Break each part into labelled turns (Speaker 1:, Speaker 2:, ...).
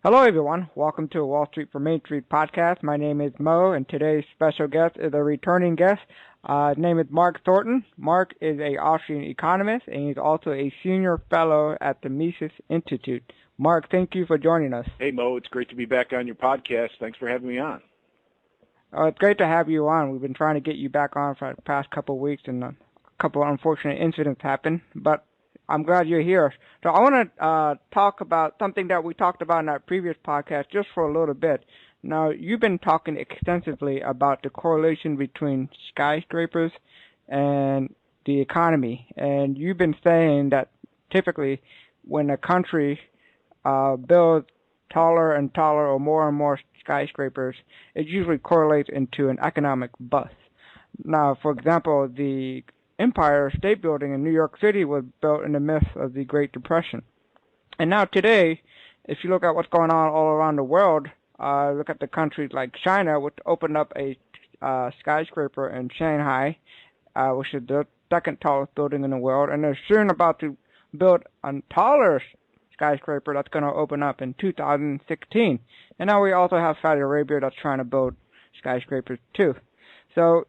Speaker 1: Hello, everyone. Welcome to a Wall Street for Main Street podcast. My name is Mo, and today's special guest is a returning guest. His name is Mark Thornton. Mark is a Austrian economist, and he's also a senior fellow at the Mises Institute. Mark, thank you for joining us.
Speaker 2: Hey, Mo. It's great to be back on your podcast. Thanks for having me on.
Speaker 1: It's great to have you on. We've been trying to get you back on for the past couple of weeks, and a couple of unfortunate incidents happened, but I'm glad you're here. So I want to talk about something that we talked about in our previous podcast just for a little bit. Now, you've been talking extensively about the correlation between skyscrapers and the economy, and you've been saying that typically when a country builds taller and taller or more skyscrapers, it usually correlates into an economic bust. Now, for example, the Empire State Building in New York City was built in the midst of the Great Depression. And now today, if you look at what's going on all around the world, look at the countries like China, which opened up a skyscraper in Shanghai, which is the second tallest building in the world, and they're soon about to build a taller skyscraper that's going to open up in 2016. And now we also have Saudi Arabia that's trying to build skyscrapers too. So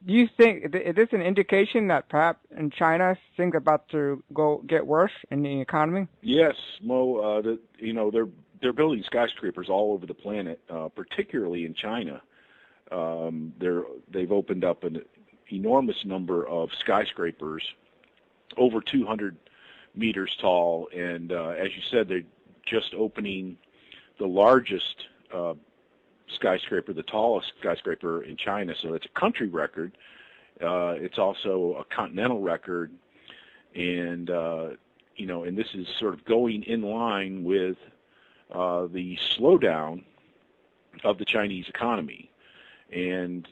Speaker 1: do you think, is this an indication that perhaps in China things are about to get worse in the economy?
Speaker 2: Yes, Mo. They're building skyscrapers all over the planet, particularly in China. They've opened up an enormous number of skyscrapers, over 200 meters tall, and as you said, they're just opening the largest skyscraper, the tallest skyscraper in China. So it's a country record. It's also a continental record, and and this is sort of going in line with the slowdown of the Chinese economy. And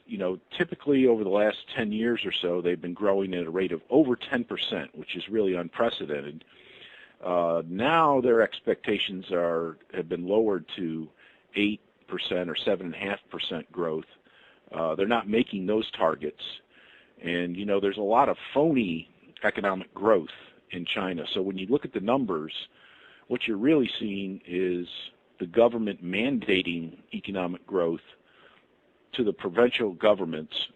Speaker 2: typically over the last 10 years or so, they've been growing at a rate of over 10%, which is really unprecedented. Now their expectations have been lowered to 8% or 7.5% growth. They're not making those targets, and there's a lot of phony economic growth in China. So when you look at the numbers, what you're really seeing is the government mandating economic growth to the provincial governments,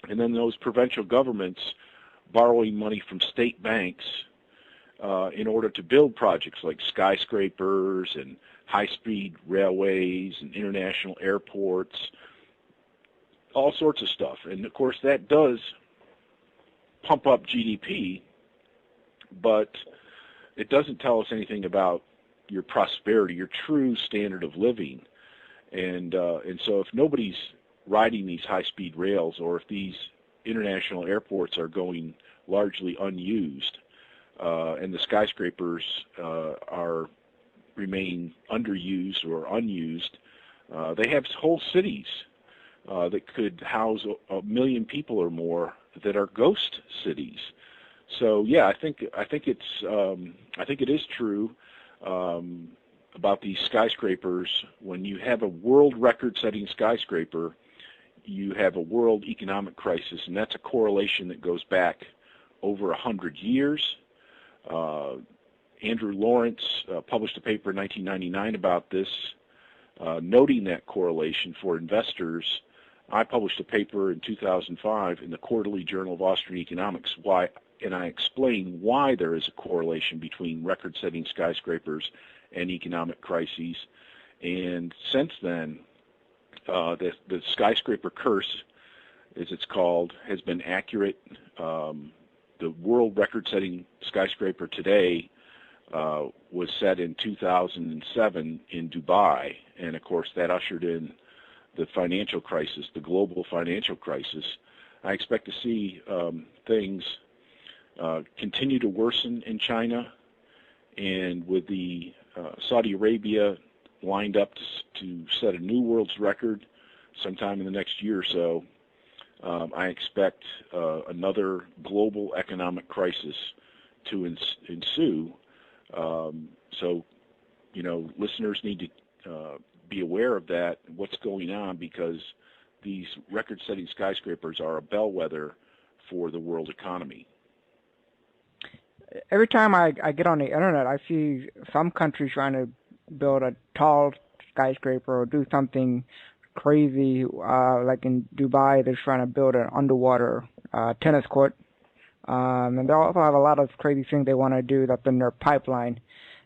Speaker 2: and then those provincial governments borrowing money from state banks in order to build projects like skyscrapers and high-speed railways and international airports, all sorts of stuff. And of course that does pump up GDP, but it doesn't tell us anything about your prosperity, your true standard of living. And so if nobody's riding these high-speed rails, or if these international airports are going largely unused, and the skyscrapers remain underused or unused, they have whole cities that could house a million people or more that are ghost cities. So yeah, I think it is true about these skyscrapers. When you have a world record-setting skyscraper, you have a world economic crisis, and that's a correlation that goes back over 100 years. Andrew Lawrence published a paper in 1999 about this, noting that correlation for investors. I published a paper in 2005 in the Quarterly Journal of Austrian Economics, and I explain why there is a correlation between record-setting skyscrapers and economic crises. And since then, the skyscraper curse, as it's called, has been accurate. The world record-setting skyscraper today was set in 2007 in Dubai, and of course that ushered in the financial crisis, the global financial crisis. I expect to see things continue to worsen in China, and with the Saudi Arabia lined up to set a new world's record sometime in the next year or so, I expect another global economic crisis to ensue. So, listeners need to be aware of that, what's going on, because these record-setting skyscrapers are a bellwether for the world economy.
Speaker 1: Every time I get on the internet, I see some countries trying to build a tall skyscraper or do something crazy, like in Dubai, they're trying to build an underwater tennis court. And they also have a lot of crazy things they want to do that's in their pipeline.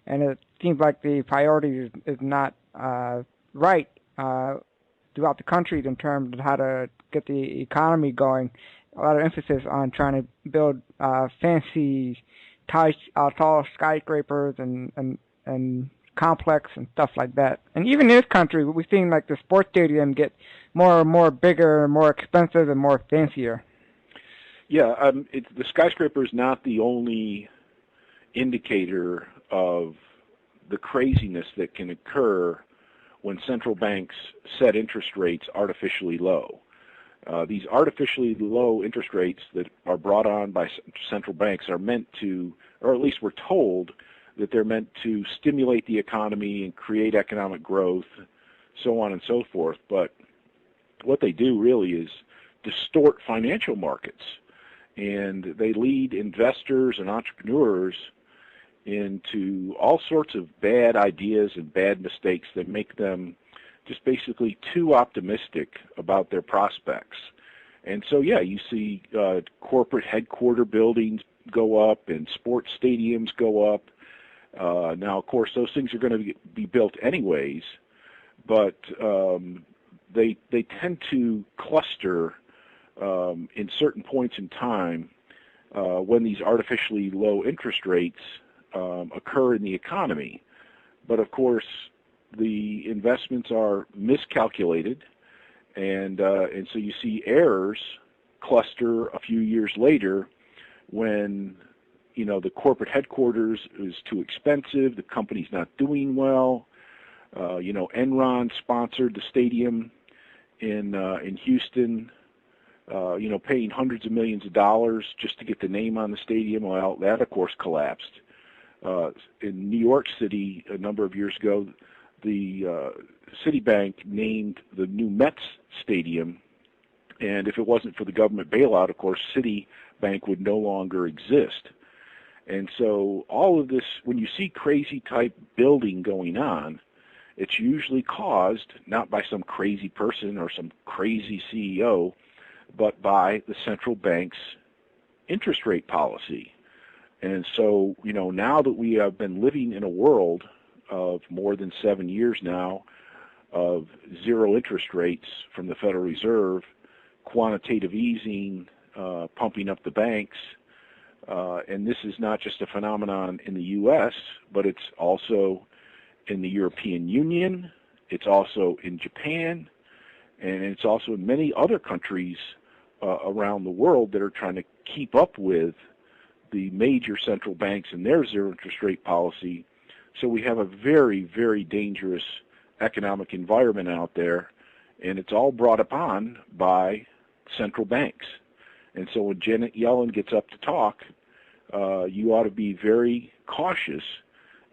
Speaker 1: And it seems like the priority is not right throughout the countries in terms of how to get the economy going. A lot of emphasis on trying to build fancy, tall skyscrapers and complex and stuff like that. And even in this country, we've seen like the sports stadium get more and more bigger, more expensive, and more fancier.
Speaker 2: Yeah, the skyscraper is not the only indicator of the craziness that can occur when central banks set interest rates artificially low. These artificially low interest rates that are brought on by central banks are meant to, or at least we're told, that they're meant to stimulate the economy and create economic growth, so on and so forth. But what they do really is distort financial markets, and they lead investors and entrepreneurs into all sorts of bad ideas and bad mistakes that make them just basically too optimistic about their prospects. And so, yeah, you see corporate headquarter buildings go up and sports stadiums go up. Now, of course, those things are going to be built anyways, but they tend to cluster in certain points in time when these artificially low interest rates occur in the economy. But of course, the investments are miscalculated, and so you see errors cluster a few years later when the corporate headquarters is too expensive, the company's not doing well. Enron sponsored the stadium in Houston, paying hundreds of millions of dollars just to get the name on the stadium. Well, that of course collapsed. In New York City a number of years ago, the Citibank named the new Mets stadium, and if it wasn't for the government bailout, of course, Citibank would no longer exist. And so all of this, when you see crazy type building going on, it's usually caused not by some crazy person or some crazy CEO, but by the central bank's interest rate policy. And so, now that we have been living in a world of more than 7 years now of zero interest rates from the Federal Reserve, quantitative easing, pumping up the banks, and this is not just a phenomenon in the U.S., but it's also in the European Union, it's also in Japan, and it's also in many other countries around the world that are trying to keep up with the major central banks and their zero interest rate policy. So we have a very, very dangerous economic environment out there, and it's all brought upon by central banks. And so when Janet Yellen gets up to talk, you ought to be very cautious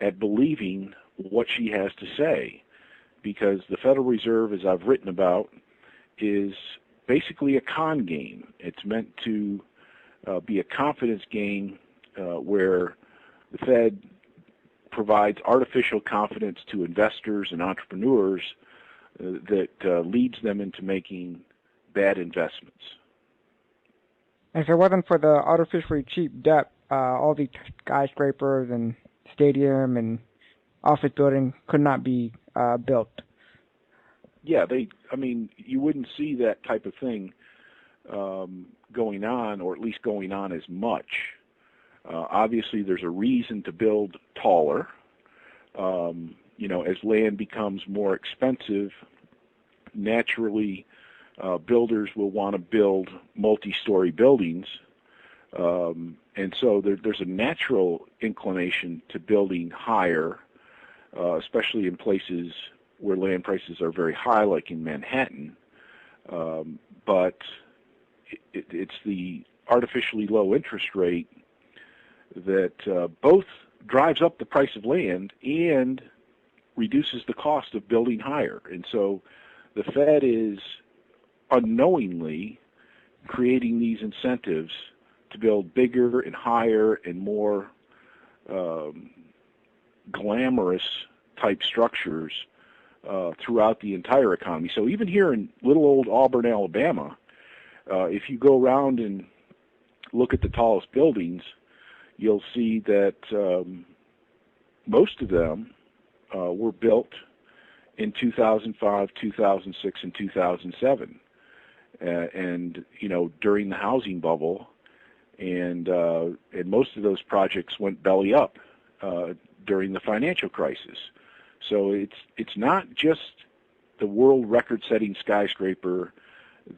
Speaker 2: at believing what she has to say, because the Federal Reserve, as I've written about, is basically a con game. It's meant to be a confidence game where the Fed provides artificial confidence to investors and entrepreneurs that leads them into making bad investments.
Speaker 1: And if it wasn't for the artificially cheap debt, all these skyscrapers and stadium and office building could not be built.
Speaker 2: Yeah, you wouldn't see that type of thing going on, or at least going on as much. Obviously, there's a reason to build taller. As land becomes more expensive, naturally, builders will want to build multi-story buildings. And so there's a natural inclination to building higher, especially in places where land prices are very high, like in Manhattan. But it's the artificially low interest rate that both drives up the price of land and reduces the cost of building higher. And so the Fed is unknowingly creating these incentives to build bigger and higher and more glamorous type structures throughout the entire economy. So even here in little old Auburn, Alabama, if you go around and look at the tallest buildings, you'll see that most of them were built in 2005, 2006, and 2007, and during the housing bubble, and most of those projects went belly up during the financial crisis. So it's not just the world record-setting skyscraper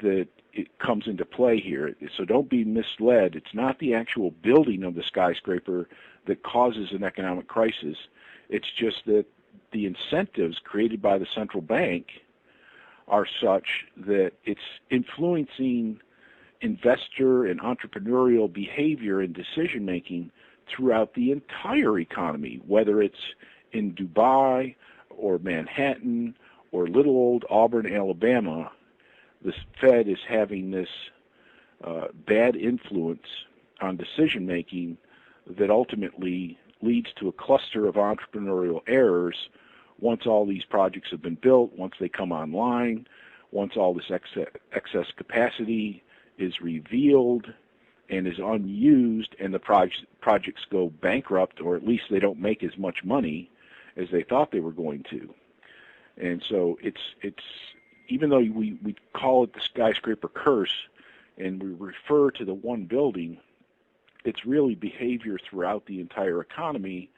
Speaker 2: that it comes into play here. So don't be misled. It's not the actual building of the skyscraper that causes an economic crisis. It's just that the incentives created by the central bank are such that it's influencing investor and entrepreneurial behavior and decision making throughout the entire economy, whether it's in Dubai or Manhattan or little old Auburn, Alabama. The Fed is having this bad influence on decision making that ultimately leads to a cluster of entrepreneurial errors once all these projects have been built, once they come online, once all this excess capacity is revealed and is unused, and the projects go bankrupt, or at least they don't make as much money as they thought they were going to. And so it's even though we call it the skyscraper curse and we refer to the one building, it's really behavior throughout the entire economy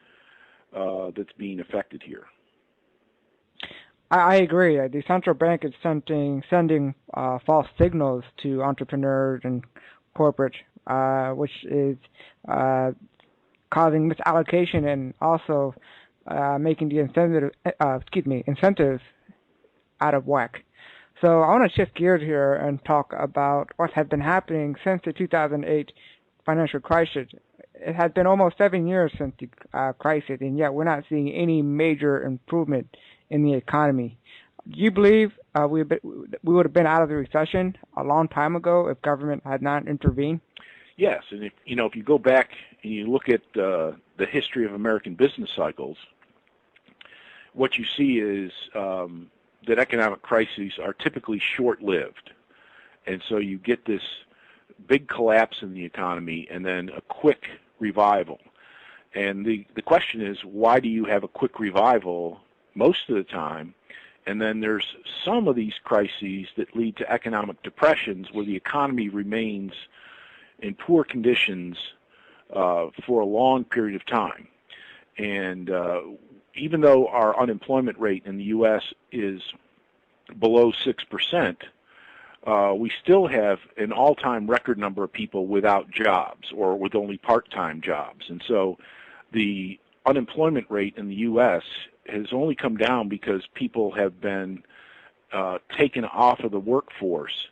Speaker 2: that's being affected here.
Speaker 1: I agree. The central bank is sending false signals to entrepreneurs and corporate, which is causing misallocation and also making the incentives out of whack. So I want to shift gears here and talk about what has been happening since the 2008 financial crisis. It has been almost 7 years since the crisis, and yet we're not seeing any major improvement in the economy. Do you believe we would have been out of the recession a long time ago if government had not intervened?
Speaker 2: Yes, and if you go back and you look at the history of American business cycles, what you see is that economic crises are typically short-lived, and so you get this big collapse in the economy and then a quick revival. And the question is, why do you have a quick revival most of the time? And then there's some of these crises that lead to economic depressions where the economy remains in poor conditions for a long period of time. And even though our unemployment rate in the U.S. is below 6%, we still have an all-time record number of people without jobs or with only part-time jobs. And so the unemployment rate in the U.S. has only come down because people have been taken off of the workforce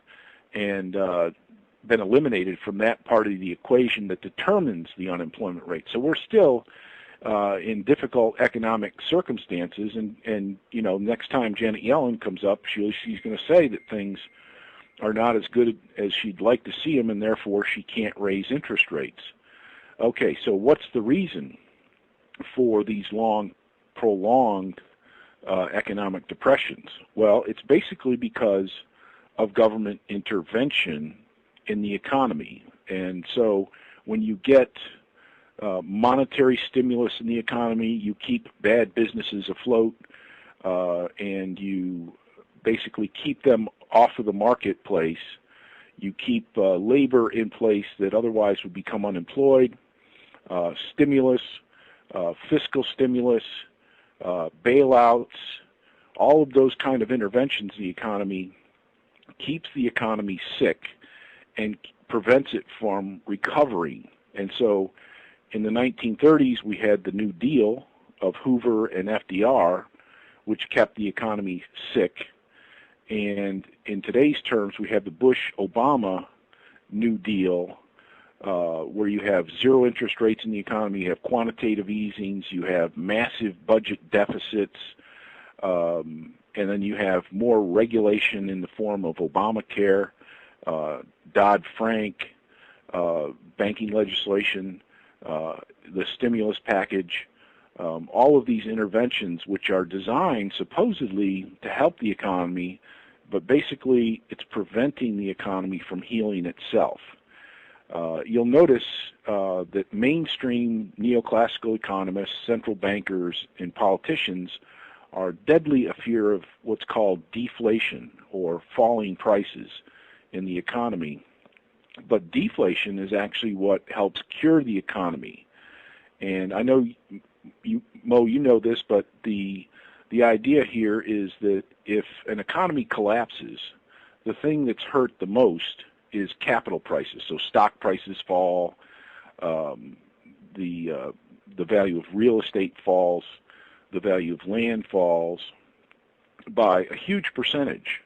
Speaker 2: and been eliminated from that part of the equation that determines the unemployment rate. So we're still in difficult economic circumstances, and next time Janet Yellen comes up, she's going to say that things are not as good as she'd like to see them, and therefore she can't raise interest rates. Okay, so what's the reason for these prolonged economic depressions? Well, it's basically because of government intervention in the economy. And so when you get monetary stimulus in the economy, you keep bad businesses afloat, and you basically keep them off of the marketplace. You keep labor in place that otherwise would become unemployed. Stimulus, fiscal stimulus, bailouts, all of those kind of interventions in the economy keeps the economy sick and prevents it from recovering. And so in the 1930s, we had the New Deal of Hoover and FDR, which kept the economy sick. And in today's terms, we have the Bush-Obama New Deal, where you have zero interest rates in the economy, you have quantitative easings, you have massive budget deficits, and then you have more regulation in the form of Obamacare, Dodd-Frank, banking legislation, the stimulus package, all of these interventions, which are designed supposedly to help the economy, but basically it's preventing the economy from healing itself. You'll notice that mainstream neoclassical economists, central bankers, and politicians are deadly afraid of what's called deflation, or falling prices in the economy. But deflation is actually what helps cure the economy. And I know, Mo, you know this, but the idea here is that if an economy collapses, the thing that's hurt the most is capital prices. So stock prices fall, the value of real estate falls, the value of land falls by a huge percentage.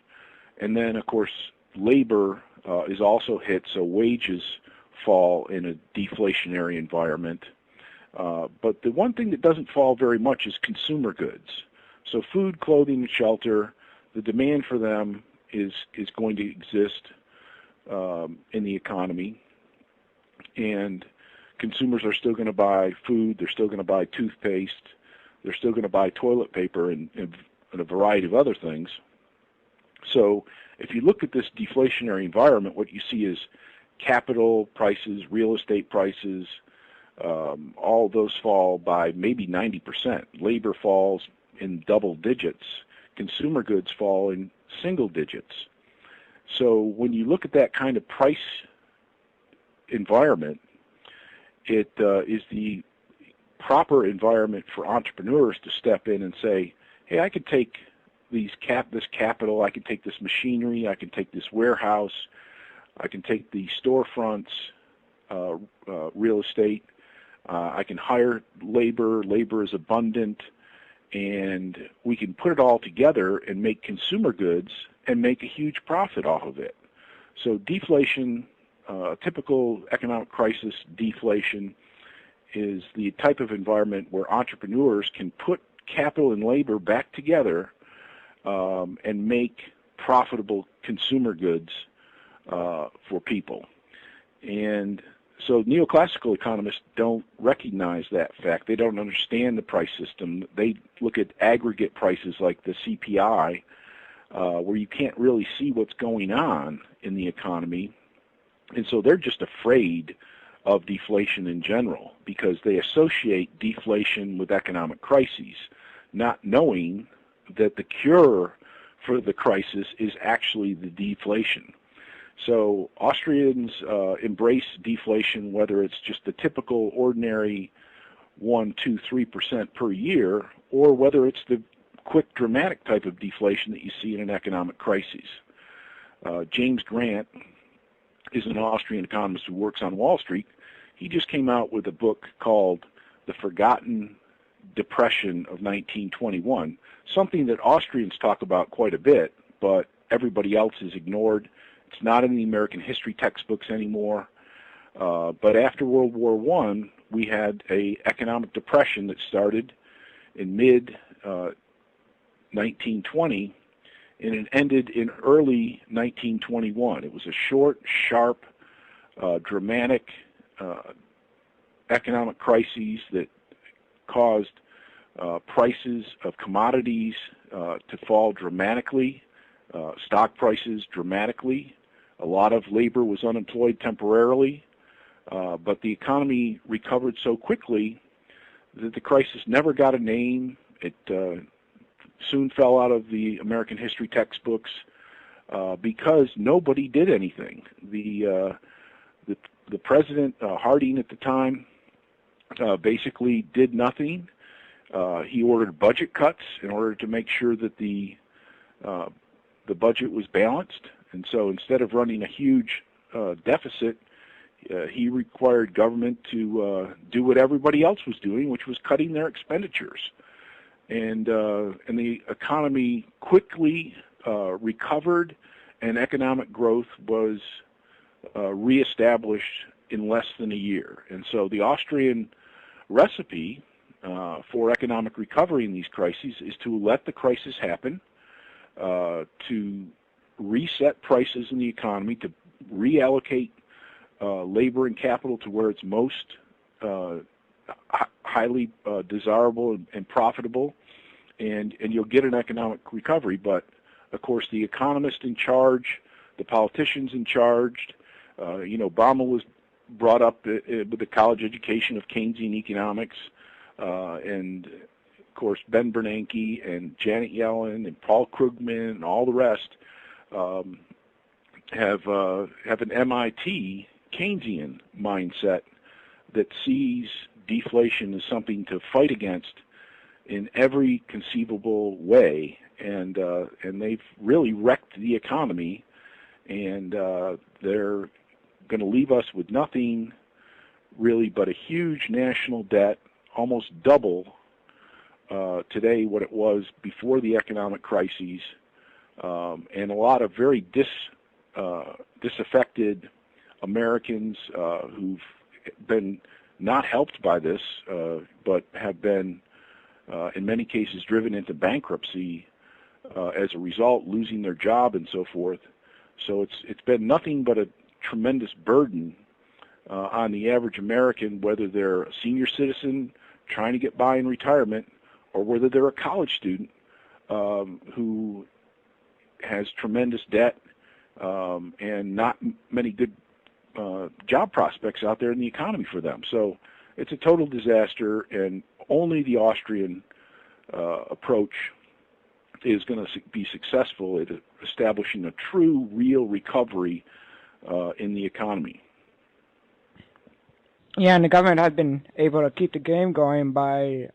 Speaker 2: And then, of course, labor is also hit, so wages fall in a deflationary environment. But the one thing that doesn't fall very much is consumer goods. So food, clothing, and shelter, the demand for them is going to exist in the economy. And consumers are still going to buy food, they're still going to buy toothpaste, they're still going to buy toilet paper and a variety of other things. So if you look at this deflationary environment, what you see is capital prices, real estate prices, all of those fall by maybe 90%. Labor falls in double digits. Consumer goods fall in single digits. So when you look at that kind of price environment, it is the proper environment for entrepreneurs to step in and say, hey, I could take this capital, I can take this machinery, I can take this warehouse, I can take the storefronts, real estate, I can hire labor, labor is abundant, and we can put it all together and make consumer goods and make a huge profit off of it. So deflation, typical economic crisis deflation, is the type of environment where entrepreneurs can put capital and labor back together and make profitable consumer goods for people. And so neoclassical economists don't recognize that fact. They don't understand the price system. They look at aggregate prices like the CPI, where you can't really see what's going on in the economy. And so they're just afraid of deflation in general because they associate deflation with economic crises, not knowing that the cure for the crisis is actually the deflation. So Austrians embrace deflation, whether it's just the typical ordinary 1, 2, 3% per year, or whether it's the quick, dramatic type of deflation that you see in an economic crisis. James Grant is an Austrian economist who works on Wall Street. He just came out with a book called The Forgotten Depression of 1921, something that Austrians talk about quite a bit, but everybody else is ignored. It's not in the American history textbooks anymore. But after World War I, we had an economic depression that started in mid-1920, and it ended in early 1921. It was a short, sharp, dramatic economic crisis that caused prices of commodities to fall dramatically, stock prices dramatically. A lot of labor was unemployed temporarily, but the economy recovered so quickly that the crisis never got a name. It soon fell out of the American history textbooks because nobody did anything. The president, Harding at the time, basically did nothing. He ordered budget cuts in order to make sure that the budget was balanced. And so instead of running a huge deficit, he required government to do what everybody else was doing, which was cutting their expenditures. And the economy quickly recovered, and economic growth was reestablished in less than a year. And so the Austrian recipe for economic recovery in these crises is to let the crisis happen, to reset prices in the economy, to reallocate labor and capital to where it's most highly desirable and profitable, and you'll get an economic recovery. But of course, the economists in charge, the politicians in charge, Obama was brought up with the college education of Keynesian economics, and of course Ben Bernanke and Janet Yellen and Paul Krugman and all the rest have an MIT Keynesian mindset that sees deflation as something to fight against in every conceivable way, and they've really wrecked the economy, and they're going to leave us with nothing really but a huge national debt, almost double today what it was before the economic crises, and a lot of very disaffected Americans who've been not helped by this, but have been, in many cases, driven into bankruptcy as a result, losing their job and so forth. So it's been nothing but a tremendous burden on the average American, whether they're a senior citizen trying to get by in retirement, or whether they're a college student who has tremendous debt and not many good job prospects out there in the economy for them. So it's a total disaster, and only the Austrian approach is going to be successful at establishing a true, real recovery in the economy.
Speaker 1: Yeah, and the government has been able to keep the game going by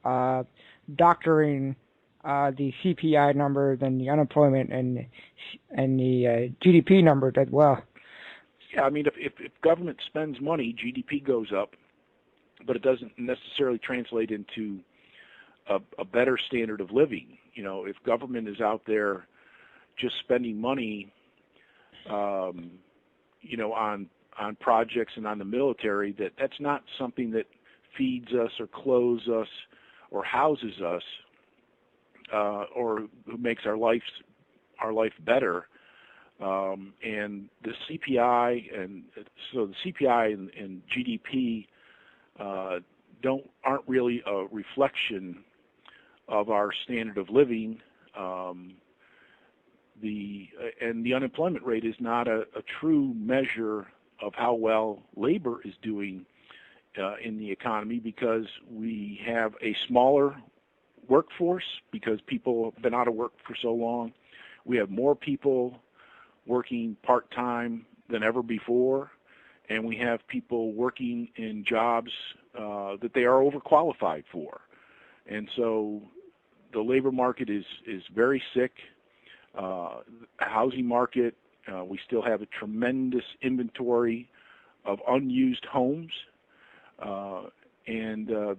Speaker 1: doctoring the CPI numbers and the unemployment and the GDP numbers as well.
Speaker 2: Yeah, I mean, if government spends money, GDP goes up, but it doesn't necessarily translate into a better standard of living. You know, if government is out there just spending money, on projects and on the military, that's not something that feeds us or clothes us or houses us, or who makes our life better. And the CPI and GDP aren't really a reflection of our standard of living. The unemployment rate is not a true measure of how well labor is doing in the economy, because we have a smaller workforce because people have been out of work for so long. We have more people working part-time than ever before, and we have people working in jobs that they are overqualified for. And so the labor market is very sick. Housing market, we still have a tremendous inventory of unused homes, and the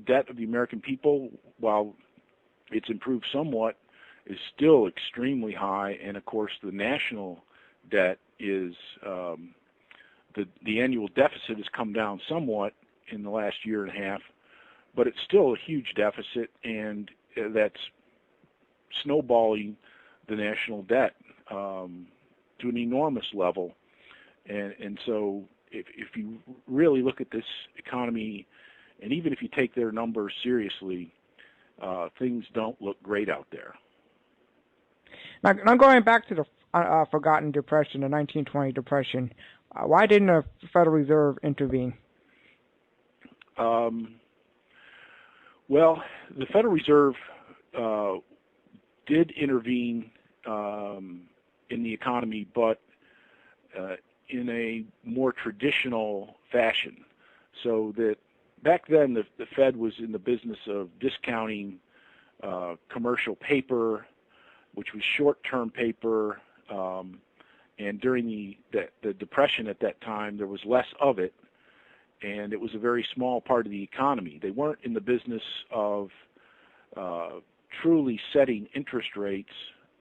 Speaker 2: debt of the American people, while it's improved somewhat, is still extremely high. And of course, the national debt is the annual deficit has come down somewhat in the last year and a half, but it's still a huge deficit, and that's snowballing the national debt to an enormous level. And so if you really look at this economy, and even if you take their numbers seriously, things don't look great out there.
Speaker 1: Now going back to the forgotten depression, the 1920 depression, why didn't the Federal Reserve intervene?
Speaker 2: Well, the Federal Reserve did intervene in the economy, but in a more traditional fashion. So that back then the Fed was in the business of discounting commercial paper, which was short-term paper, and during the Depression at that time, there was less of it, and it was a very small part of the economy. They weren't in the business of truly setting interest rates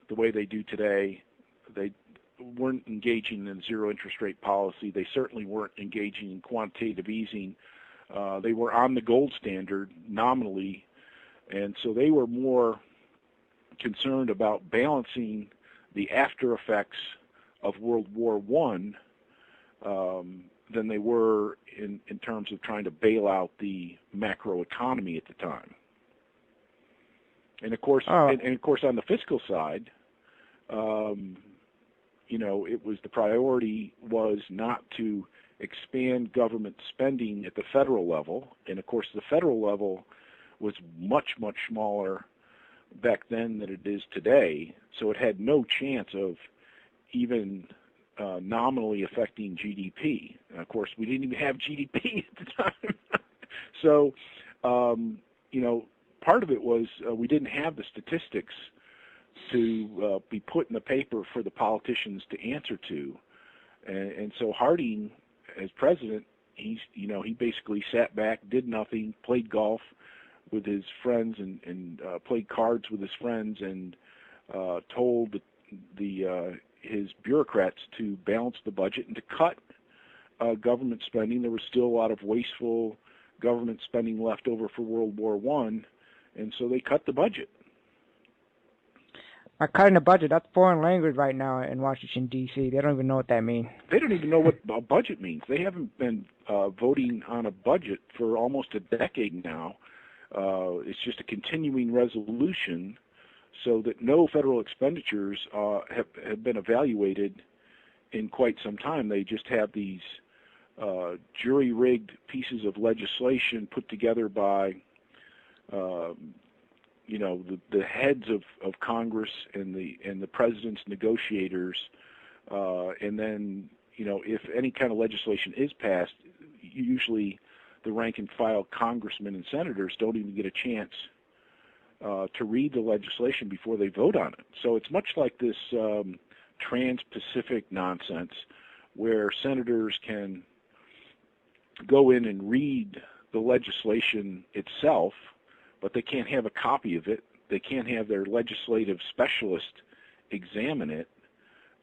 Speaker 2: the way they do today. They weren't engaging in zero interest rate policy. They certainly weren't engaging in quantitative easing. They were on the gold standard nominally, and so they were more concerned about balancing the after effects of World War I than they were in terms of trying to bail out the macro economy at the time. And of course, and of course, on the fiscal side, it was the priority was not to expand government spending at the federal level, and of course, the federal level was much, much smaller back then than it is today. So it had no chance of even nominally affecting GDP. And of course, we didn't even have GDP at the time. So, part of it was we didn't have the statistics to be put in the paper for the politicians to answer to. And so Harding, as president, he basically sat back, did nothing, played golf with his friends and played cards with his friends and told his bureaucrats to balance the budget and to cut government spending. There was still a lot of wasteful government spending left over for World War I, and so they cut the budget.
Speaker 1: Cutting the budget, that's foreign language right now in Washington, D.C. They don't even know what that means.
Speaker 2: They don't even know what a budget means. They haven't been voting on a budget for almost a decade now. It's just a continuing resolution so that no federal expenditures have been evaluated in quite some time. They just have these jury-rigged pieces of legislation put together by the heads of Congress and the president's negotiators, and then if any kind of legislation is passed, usually the rank and file congressmen and senators don't even get a chance to read the legislation before they vote on it. So it's much like this trans-Pacific nonsense where senators can go in and read the legislation itself, but they can't have a copy of it. They can't have their legislative specialist examine it.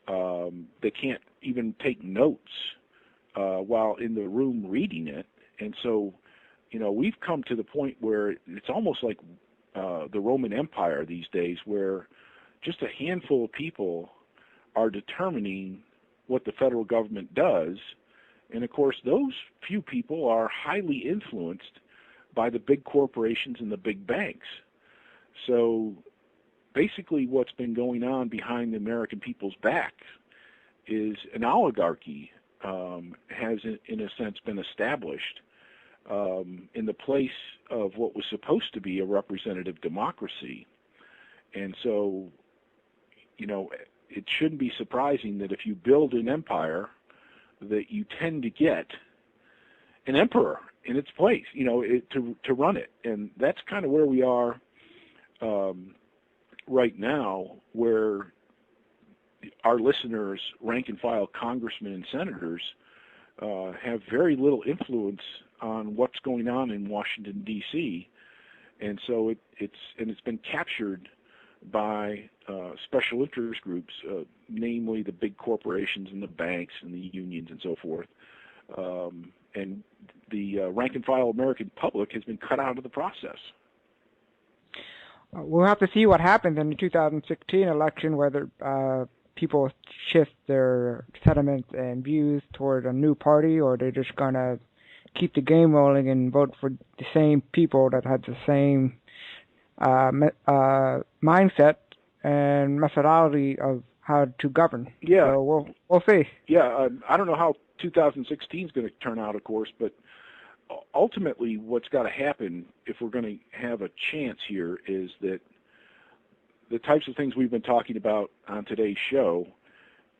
Speaker 2: They can't even take notes while in the room reading it. And so, we've come to the point where it's almost like the Roman Empire these days, where just a handful of people are determining what the federal government does. And of course, those few people are highly influenced by the big corporations and the big banks. So basically what's been going on behind the American people's back is an oligarchy has, in a sense, been established in the place of what was supposed to be a representative democracy. And so, it shouldn't be surprising that if you build an empire, that you tend to get an emperor in its place, to run it. And that's kind of where we are right now, where our listeners, rank and file congressmen and senators, have very little influence on what's going on in Washington, D.C. And so it's been captured by special interest groups, namely the big corporations and the banks and the unions and so forth. And the rank and file American public has been cut out of the process.
Speaker 1: We'll have to see what happens in the 2016 election, whether people shift their sentiments and views toward a new party, or they're just going to keep the game rolling and vote for the same people that had the same mindset and methodology of how to govern.
Speaker 2: Yeah.
Speaker 1: So we'll see.
Speaker 2: Yeah, I don't know how 2016 is going to turn out, of course, but ultimately what's got to happen if we're going to have a chance here is that the types of things we've been talking about on today's show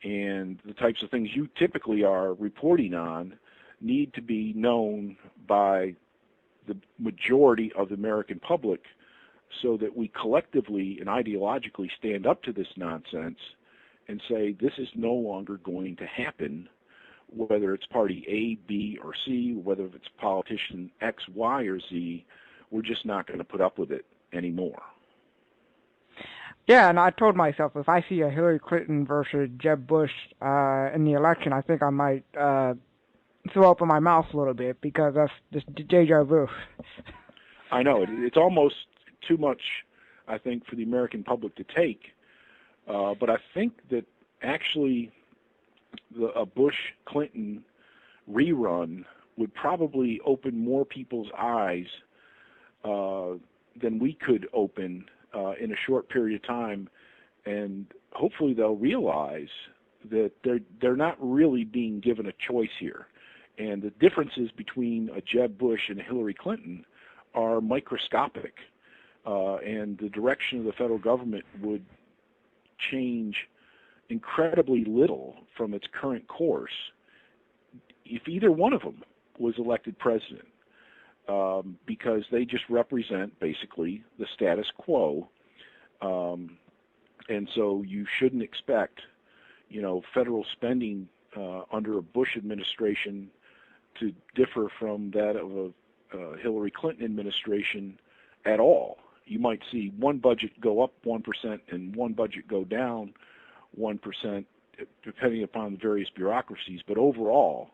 Speaker 2: and the types of things you typically are reporting on need to be known by the majority of the American public so that we collectively and ideologically stand up to this nonsense and say this is no longer going to happen, whether it's party A, B, or C, whether it's politician X, Y, or Z. We're just not going to put up with it anymore.
Speaker 1: Yeah, and I told myself if I see a Hillary Clinton versus Jeb Bush in the election, I think I might throw up in my mouth a little bit because that's just deja vu.
Speaker 2: I know. It's almost too much, I think, for the American public to take. But I think that actually a Bush-Clinton rerun would probably open more people's eyes than we could open in a short period of time, and hopefully they'll realize that they're not really being given a choice here, and the differences between a Jeb Bush and a Hillary Clinton are microscopic, and the direction of the federal government would change incredibly little from its current course if either one of them was elected president, because they just represent basically the status quo, and so you shouldn't expect, federal spending under a Bush administration to differ from that of a Hillary Clinton administration at all. You might see one budget go up 1% and one budget go down 1%, depending upon the various bureaucracies, but overall,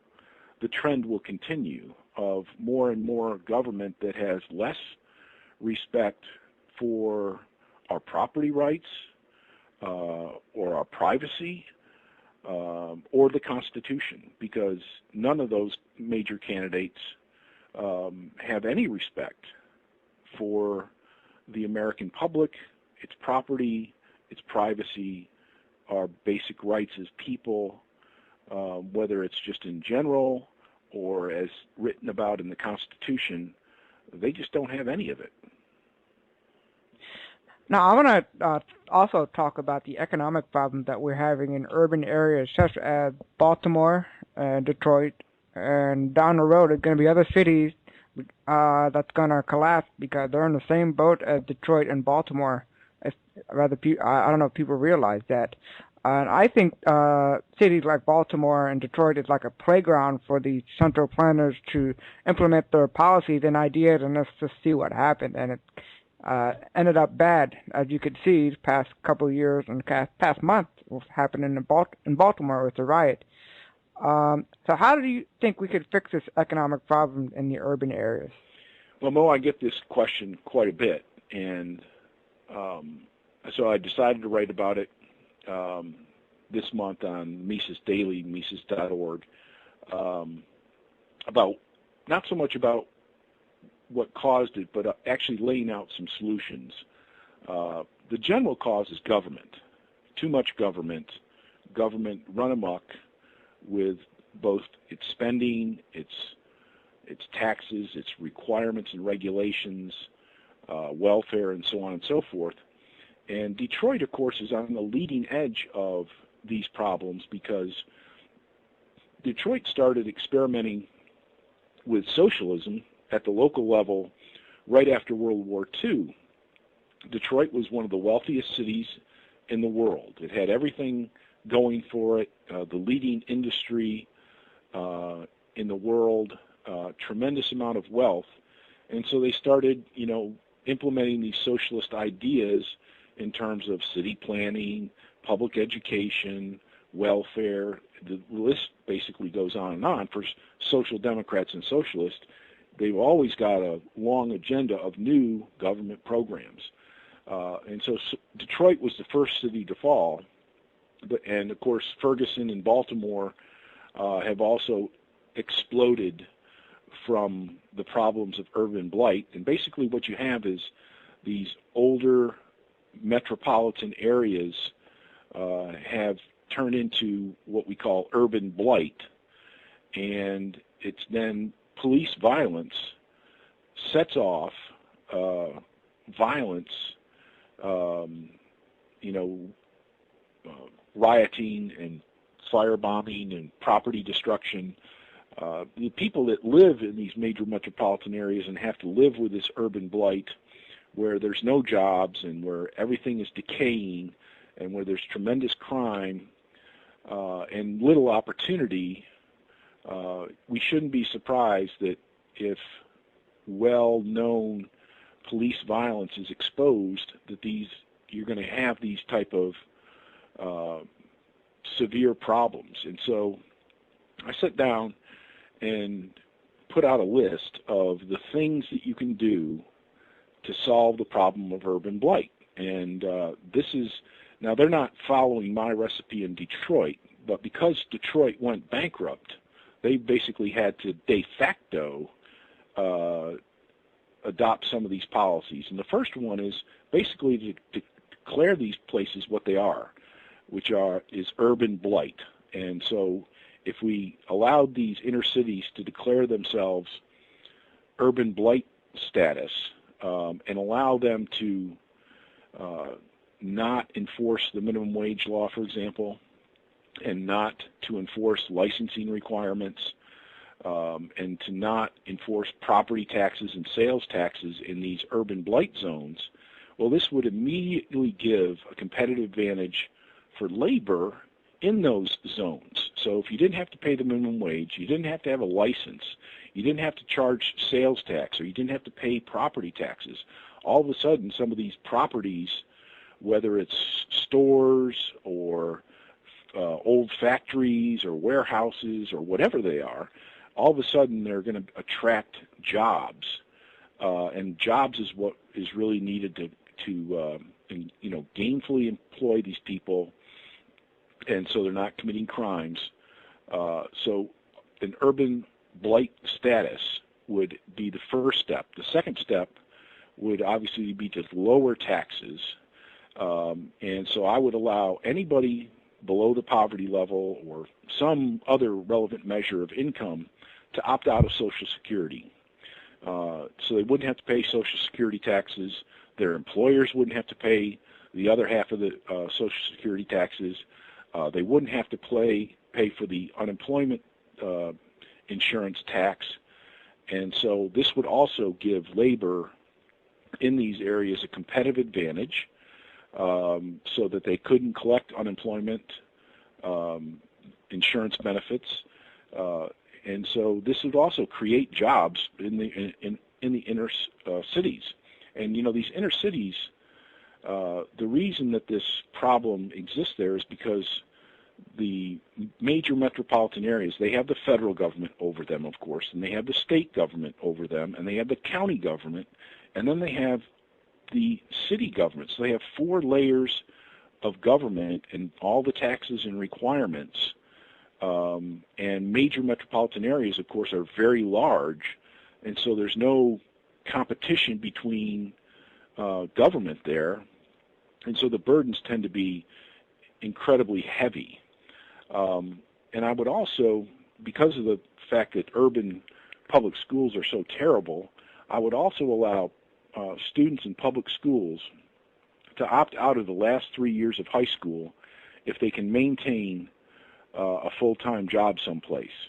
Speaker 2: the trend will continue of more and more government that has less respect for our property rights or our privacy or the Constitution, because none of those major candidates have any respect for the American public, its property, its privacy, our basic rights as people, whether it's just in general or as written about in the Constitution. They just don't have any of it.
Speaker 1: Now, I want to also talk about the economic problem that we're having in urban areas such as Baltimore and Detroit, and down the road there's going to be other cities that's going to collapse because they're in the same boat as Detroit and Baltimore. I don't know if people realize that. And I think cities like Baltimore and Detroit is like a playground for the central planners to implement their policies and ideas, and let's just see what happened. And it ended up bad, as you could see, the past couple of years and past month, what's happened in Baltimore with the riot. So how do you think we could fix this economic problem in the urban areas?
Speaker 2: Well, Mo, I get this question quite a bit, and so I decided to write about it this month on Mises Daily, Mises.org, about not so much about what caused it, but actually laying out some solutions. The general cause is government. Too much government run amok with both its spending, its taxes, its requirements and regulations, welfare, and so on and so forth. And Detroit, of course, is on the leading edge of these problems because Detroit started experimenting with socialism at the local level right after World War II. Detroit was one of the wealthiest cities in the world. It had everything going for it, the leading industry in the world, tremendous amount of wealth. And so they started, implementing these socialist ideas in terms of city planning, public education, welfare. The list basically goes on and on. For social democrats and socialists, they've always got a long agenda of new government programs. And so Detroit was the first city to fall. And, of course, Ferguson and Baltimore have also exploded from the problems of urban blight. And basically what you have is these older metropolitan areas have turned into what we call urban blight. And it's then police violence sets off violence, rioting and firebombing and property destruction. The people that live in these major metropolitan areas and have to live with this urban blight where there's no jobs and where everything is decaying and where there's tremendous crime and little opportunity, we shouldn't be surprised that if well-known police violence is exposed, that you're going to have these type of severe problems. And so I sat down and put out a list of the things that you can do to solve the problem of urban blight. And now they're not following my recipe in Detroit, but because Detroit went bankrupt, they basically had to de facto adopt some of these policies. And the first one is basically to declare these places what they are, which is urban blight. And so if we allowed these inner cities to declare themselves urban blight status and allow them to not enforce the minimum wage law, for example, and not to enforce licensing requirements, and to not enforce property taxes and sales taxes in these urban blight zones, well, this would immediately give a competitive advantage for labor in those zones. So if you didn't have to pay the minimum wage, you didn't have to have a license, you didn't have to charge sales tax, or you didn't have to pay property taxes, all of a sudden some of these properties, whether it's stores or old factories or warehouses or whatever they are, all of a sudden they're going to attract jobs, and jobs is what is really needed to gainfully employ these people, and so they're not committing crimes. So an urban blight status would be the first step. The second step would obviously be to lower taxes, and so I would allow anybody below the poverty level or some other relevant measure of income to opt out of Social Security. So they wouldn't have to pay Social Security taxes. Their employers wouldn't have to pay the other half of the Social Security taxes. They wouldn't have to pay for the unemployment insurance tax. And so this would also give labor in these areas a competitive advantage, so that they couldn't collect unemployment insurance benefits. And so this would also create jobs in the inner cities. And these inner cities, the reason that this problem exists there is because the major metropolitan areas, they have the federal government over them, of course, and they have the state government over them, and they have the county government, and then they have the city government. So they have 4 layers of government and all the taxes and requirements. And major metropolitan areas, of course, are very large, and so there's no competition between government there, and so the burdens tend to be incredibly heavy. And I would also, because of the fact that urban public schools are so terrible, I would also allow students in public schools to opt out of the last 3 years of high school if they can maintain a full-time job someplace.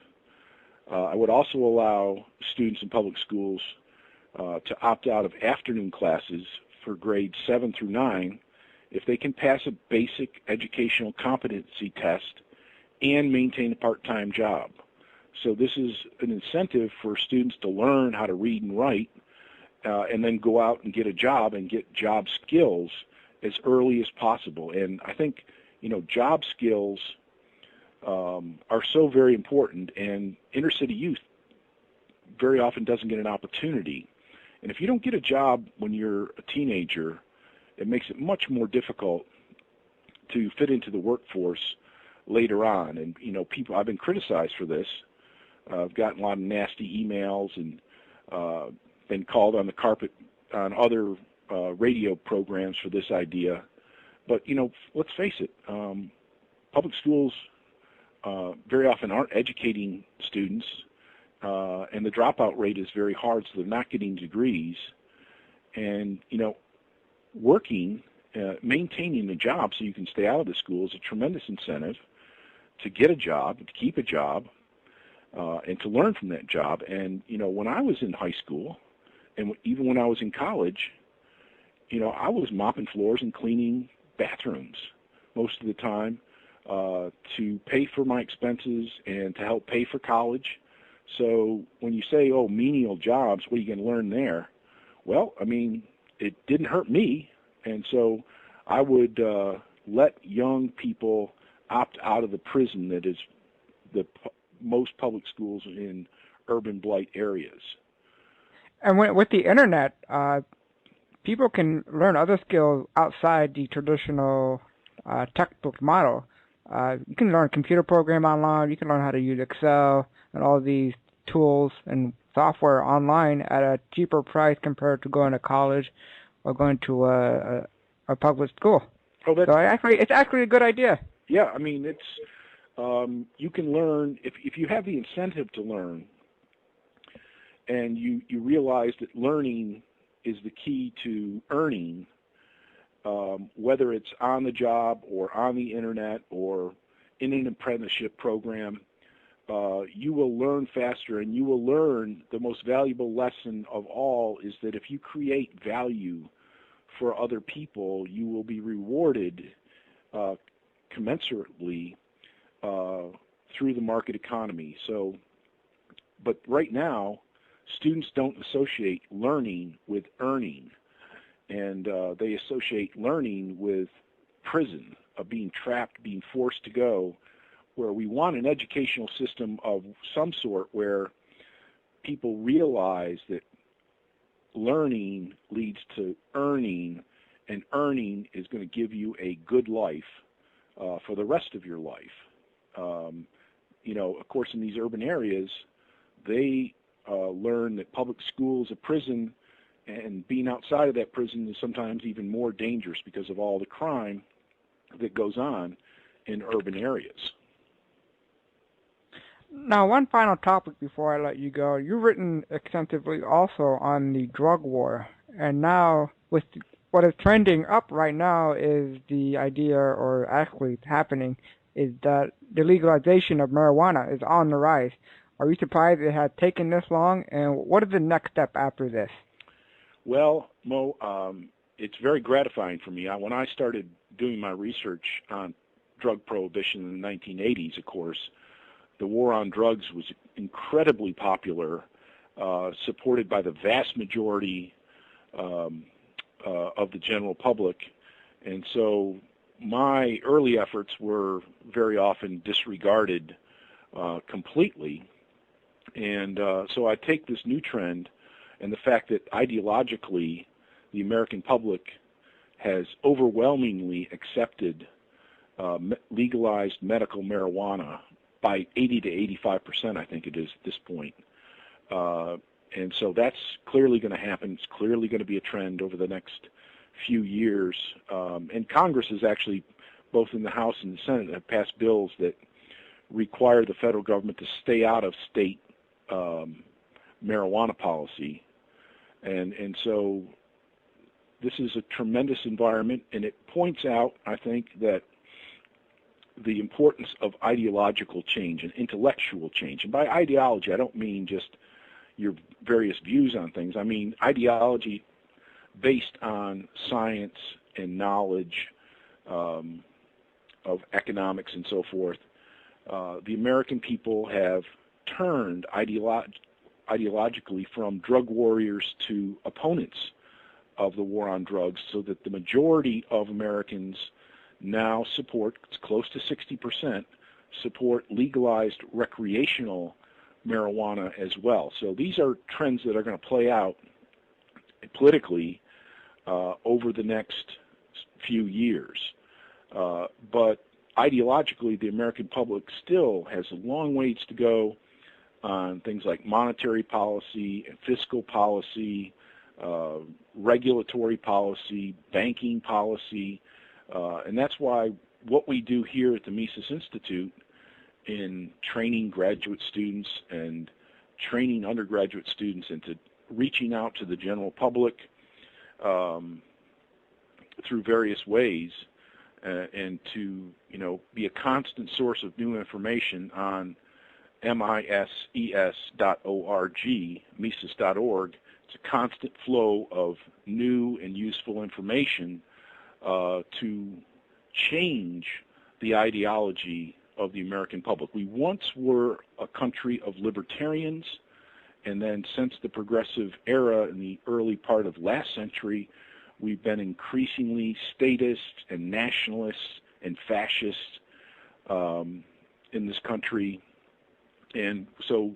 Speaker 2: I would also allow students in public schools to opt out of afternoon classes for grades 7 through 9 if they can pass a basic educational competency test and maintain a part-time job. So this is an incentive for students to learn how to read and write, and then go out and get a job and get job skills as early as possible. And I think, job skills are so very important, and inner city youth very often doesn't get an opportunity. And if you don't get a job when you're a teenager, it makes it much more difficult to fit into the workforce later on. And, I've been criticized for this. I've gotten a lot of nasty emails and been called on the carpet on other radio programs for this idea. But, let's face it, public schools very often aren't educating students, and the dropout rate is very hard, so they're not getting degrees. And, working, maintaining a job so you can stay out of the school is a tremendous incentive to get a job, to keep a job, and to learn from that job. And, when I was in high school, and even when I was in college, I was mopping floors and cleaning bathrooms most of the time to pay for my expenses and to help pay for college. So when you say, menial jobs, what are you going to learn there? Well, it didn't hurt me, and so I would let young people opt out of the prison that is most public schools in urban blight areas.
Speaker 1: And with the internet, people can learn other skills outside the traditional textbook model. You can learn computer program online. You can learn how to use Excel. and all these tools and software online at a cheaper price compared to going to college or going to a public school.
Speaker 2: Oh,
Speaker 1: So it's actually a good idea.
Speaker 2: Yeah, I mean, it's you can learn if you have the incentive to learn, and you realize that learning is the key to earning, whether it's on the job or on the internet or in an apprenticeship program. You will learn faster, and you will learn the most valuable lesson of all is that if you create value for other people, you will be rewarded commensurately through the market economy. So, but right now, students don't associate learning with earning, and they associate learning with prison, of being trapped, being forced to go, where we want an educational system of some sort where people realize that learning leads to earning, and earning is going to give you a good life for the rest of your life. Of course, in these urban areas, they learn that public school is a prison, and being outside of that prison is sometimes even more dangerous because of all the crime that goes on in urban areas.
Speaker 1: Now, one final topic before I let you go. You've written extensively also on the drug war, and now with what is trending up right now is the idea, or actually happening, is that the legalization of marijuana is on the rise. Are you surprised it had taken this long, and what is the next step after this?
Speaker 2: Well, Mo, it's very gratifying for me. When I started doing my research on drug prohibition in the 1980s, of course, the war on drugs was incredibly popular, supported by the vast majority of the general public. And so my early efforts were very often disregarded completely. And so I take this new trend and the fact that ideologically the American public has overwhelmingly accepted legalized medical marijuana by 80 to 85%, I think it is at this point. And so that's clearly going to happen. It's clearly going to be a trend over the next few years. And Congress has actually, both in the House and the Senate, have passed bills that require the federal government to stay out of state marijuana policy. And so this is a tremendous environment, and it points out, I think, that the importance of ideological change and intellectual change. And by ideology, I don't mean just your various views on things. I mean ideology based on science and knowledge of economics and so forth. The American people have turned ideologically from drug warriors to opponents of the war on drugs, so that the majority of Americans now support, it's close to 60%, support legalized recreational marijuana as well. So these are trends that are going to play out politically over the next few years. But ideologically, the American public still has a long ways to go on things like monetary policy and fiscal policy, regulatory policy, banking policy, and that's why what we do here at the Mises Institute in training graduate students and training undergraduate students into reaching out to the general public through various ways, and to be a constant source of new information on mises.org, Mises.org. It's a constant flow of new and useful information to change the ideology of the American public. We once were a country of libertarians, and then since the progressive era in the early part of last century, we've been increasingly statist and nationalist and fascist in this country. And so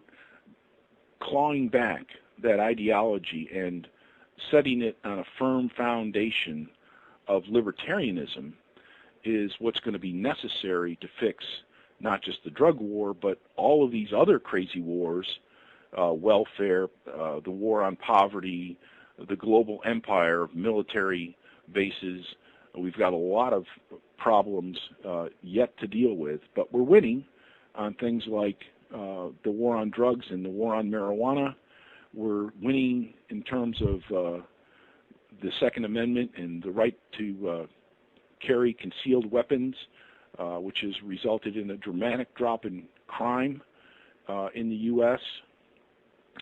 Speaker 2: clawing back that ideology and setting it on a firm foundation of libertarianism is what's going to be necessary to fix not just the drug war, but all of these other crazy wars, welfare, the war on poverty, the global empire of military bases. We've got a lot of problems yet to deal with, but we're winning on things like the war on drugs and the war on marijuana. We're winning in terms of the Second Amendment and the right to carry concealed weapons, which has resulted in a dramatic drop in crime in the U.S.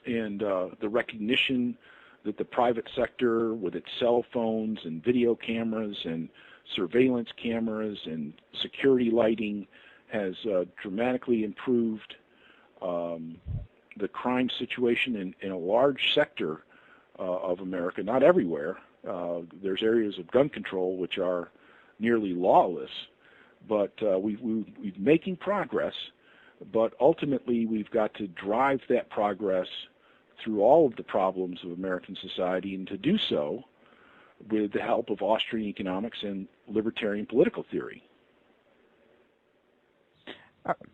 Speaker 2: and the recognition that the private sector, with its cell phones and video cameras and surveillance cameras and security lighting, has dramatically improved the crime situation in a large sector of America, not everywhere. There's areas of gun control which are nearly lawless, but we're making progress, but ultimately we've got to drive that progress through all of the problems of American society, and to do so with the help of Austrian economics and libertarian political theory.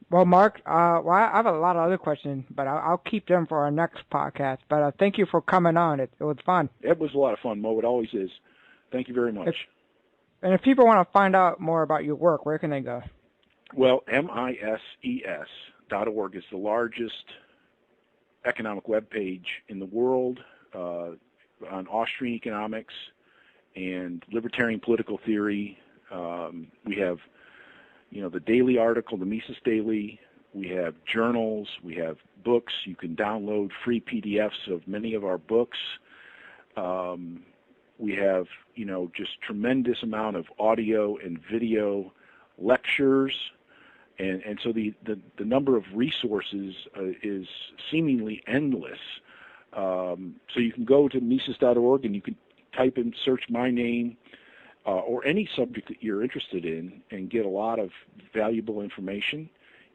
Speaker 1: Well, Mark, well, I have a lot of other questions, but I'll keep them for our next podcast. But thank you for coming on. It was fun.
Speaker 2: It was a lot of fun, Mo. It always is. Thank you very much.
Speaker 1: And if people want to find out more about your work, where can they go?
Speaker 2: Well, MISES.org is the largest economic web page in the world on Austrian economics and libertarian political theory. We have, the daily article, the Mises Daily. We have journals. We have books. You can download free PDFs of many of our books. We have, just tremendous amount of audio and video lectures. And so the number of resources is seemingly endless. So you can go to Mises.org and you can type in, search my name or any subject that you're interested in and get a lot of valuable information.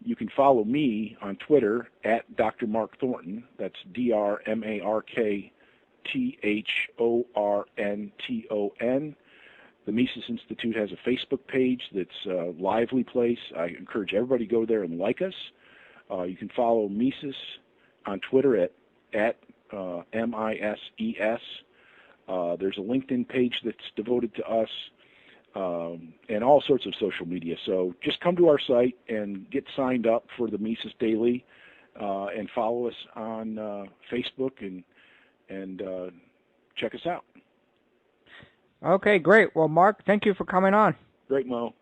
Speaker 2: You can follow me on Twitter at Dr. Mark Thornton. That's DrMarkThornton. The Mises Institute has a Facebook page that's a lively place. I encourage everybody to go there and like us. You can follow Mises on Twitter at MISES. There's a LinkedIn page that's devoted to us and all sorts of social media. So just come to our site and get signed up for the Mises Daily and follow us on Facebook and check us out.
Speaker 1: Okay, great. Well, Mark, thank you for coming on.
Speaker 2: Great, Mo.